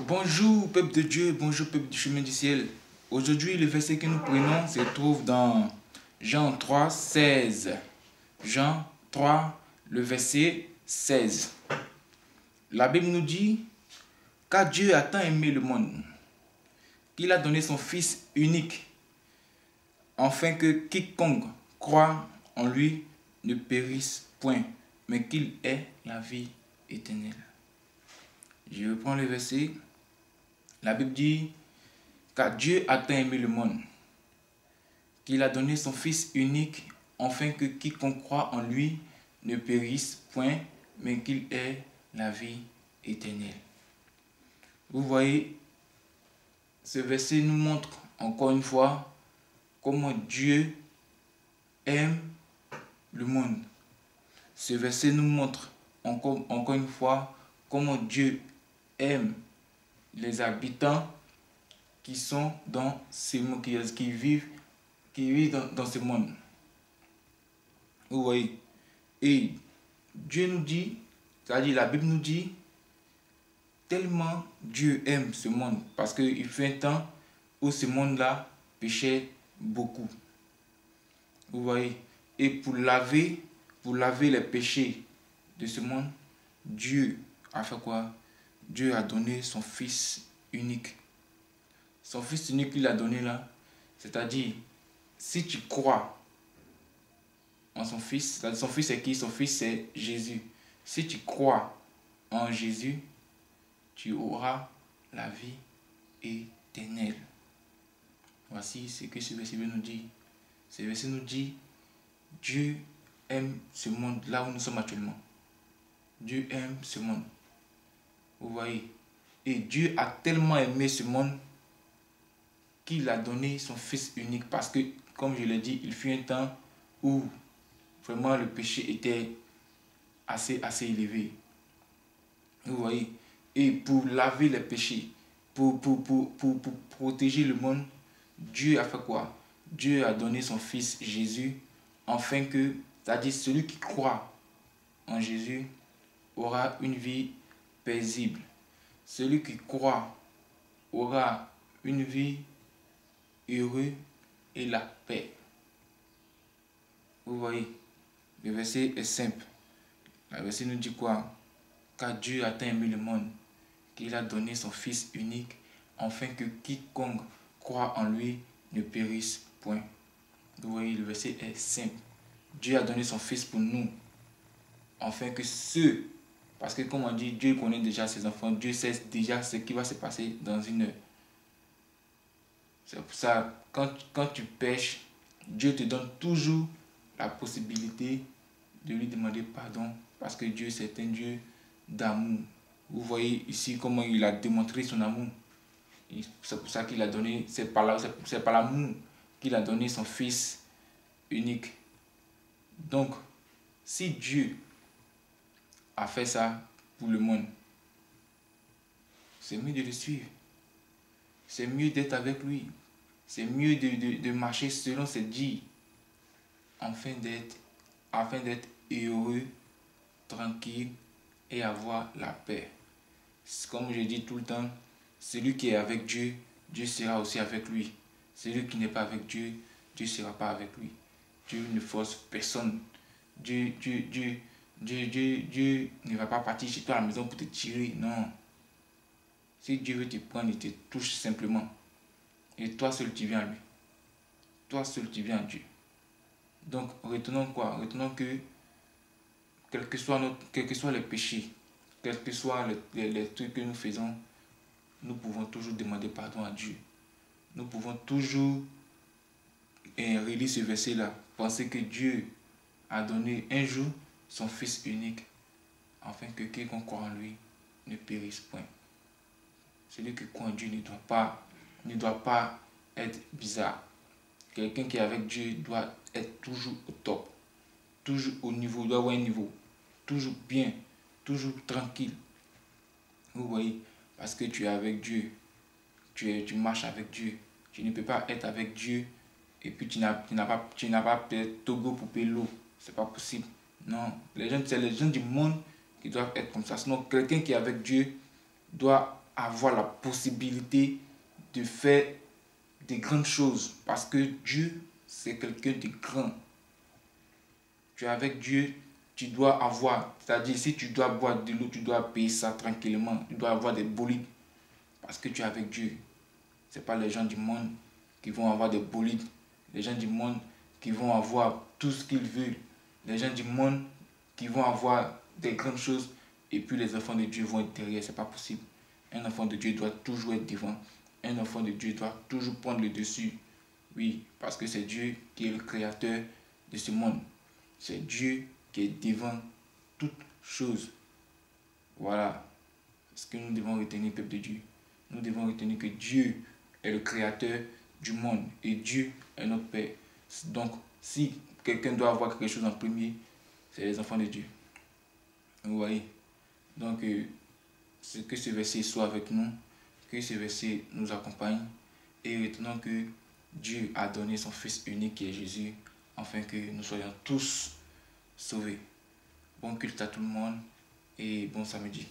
Bonjour peuple de Dieu, bonjour peuple du chemin du ciel. Aujourd'hui, le verset que nous prenons se trouve dans Jean 3, 16. Jean 3, le verset 16. La Bible nous dit, car Dieu a tant aimé le monde, qu'il a donné son Fils unique, afin que quiconque croit en lui ne périsse point, mais qu'il ait la vie éternelle. Je reprends le verset. La Bible dit, car Dieu a tant aimé le monde, qu'il a donné son Fils unique, afin que quiconque croit en lui ne périsse point, mais qu'il ait la vie éternelle. Vous voyez, ce verset nous montre encore une fois comment Dieu aime le monde. Ce verset nous montre encore une fois comment Dieu aime les habitants qui sont dans ce monde, qui vivent dans ce monde. Vous voyez. Et Dieu nous dit, c'est-à-dire la Bible nous dit, tellement Dieu aime ce monde, parce qu'il fut un temps où ce monde-là péchait beaucoup. Vous voyez. Et pour laver les péchés de ce monde, Dieu a fait quoi? Dieu a donné son Fils unique. Son Fils unique qu'il a donné là, c'est-à-dire, si tu crois en son Fils, son Fils c'est qui? Son Fils c'est Jésus. Si tu crois en Jésus, tu auras la vie éternelle. Voici ce que ce verset nous dit. Ce verset nous dit, Dieu aime ce monde là où nous sommes actuellement. Dieu aime ce monde. Vous voyez. Et Dieu a tellement aimé ce monde qu'il a donné son Fils unique. Parce que, comme je l'ai dit, il fut un temps où vraiment le péché était assez élevé. Vous voyez. Et pour laver les péchés, pour protéger le monde, Dieu a fait quoi? Dieu a donné son Fils Jésus, afin que, c'est-à-dire celui qui croit en Jésus, aura une vie paisible. Celui qui croit aura une vie heureuse et la paix. Vous voyez, le verset est simple. Le verset nous dit quoi? Car Dieu a tant aimé le monde, qu'il a donné son Fils unique, afin que quiconque croit en lui ne périsse point. Vous voyez, le verset est simple. Dieu a donné son Fils pour nous, afin que ceux, parce que comme on dit, Dieu connaît déjà ses enfants, Dieu sait déjà ce qui va se passer dans une heure. C'est pour ça, quand tu pêches, Dieu te donne toujours la possibilité de lui demander pardon, parce que Dieu c'est un Dieu d'amour. Vous voyez ici comment il a démontré son amour. C'est pour ça qu'il a donné, c'est par l'amour qu'il a donné son Fils unique. Donc, si Dieu a fait ça pour le monde, c'est mieux de le suivre. C'est mieux d'être avec lui. C'est mieux de marcher selon ses dires, afin d'être heureux, tranquille et avoir la paix. Comme je dis tout le temps, celui qui est avec Dieu, Dieu sera aussi avec lui. Celui qui n'est pas avec Dieu, Dieu ne sera pas avec lui. Dieu ne force personne. Dieu ne va pas partir chez toi à la maison pour te tirer. Non. Si Dieu veut te prendre, il te touche simplement. Et toi seul, tu viens à lui. Toi seul, tu viens à Dieu. Donc, retenons quoi? Retenons que, quels que soient les péchés, quels que soient les trucs que nous faisons, nous pouvons toujours demander pardon à Dieu. Nous pouvons toujours relire ce verset-là. Penser que Dieu a donné un jour son Fils unique, afin que quiconque croit en lui ne périsse point. Celui qui croit en Dieu ne doit pas être bizarre. Quelqu'un qui est avec Dieu doit être toujours au top, toujours au niveau, doit avoir un niveau, toujours bien, toujours tranquille. Vous voyez, parce que tu es avec Dieu, tu marches avec Dieu. Tu ne peux pas être avec Dieu et puis tu n'as pas peut-être Togo pour payer l'eau. C'est pas possible. Non, c'est les gens du monde qui doivent être comme ça. Sinon, quelqu'un qui est avec Dieu doit avoir la possibilité de faire des grandes choses. Parce que Dieu, c'est quelqu'un de grand. Tu es avec Dieu, tu dois avoir, c'est-à-dire si tu dois boire de l'eau, tu dois payer ça tranquillement. Tu dois avoir des bolides parce que tu es avec Dieu. Ce n'est pas les gens du monde qui vont avoir des bolides. Les gens du monde qui vont avoir tout ce qu'ils veulent. Les gens du monde qui vont avoir des grandes choses et puis les enfants de Dieu vont être derrière. Ce n'est pas possible. Un enfant de Dieu doit toujours être devant. Un enfant de Dieu doit toujours prendre le dessus. Oui, parce que c'est Dieu qui est le créateur de ce monde. C'est Dieu qui est devant toutes choses. Voilà ce que nous devons retenir, peuple de Dieu. Nous devons retenir que Dieu est le créateur du monde et Dieu est notre Père. Donc, si quelqu'un doit avoir quelque chose en premier, c'est les enfants de Dieu. Vous voyez? Donc, que ce verset soit avec nous, que ce verset nous accompagne et retenons que Dieu a donné son Fils unique qui est Jésus afin que nous soyons tous sauvés. Bon culte à tout le monde et bon samedi.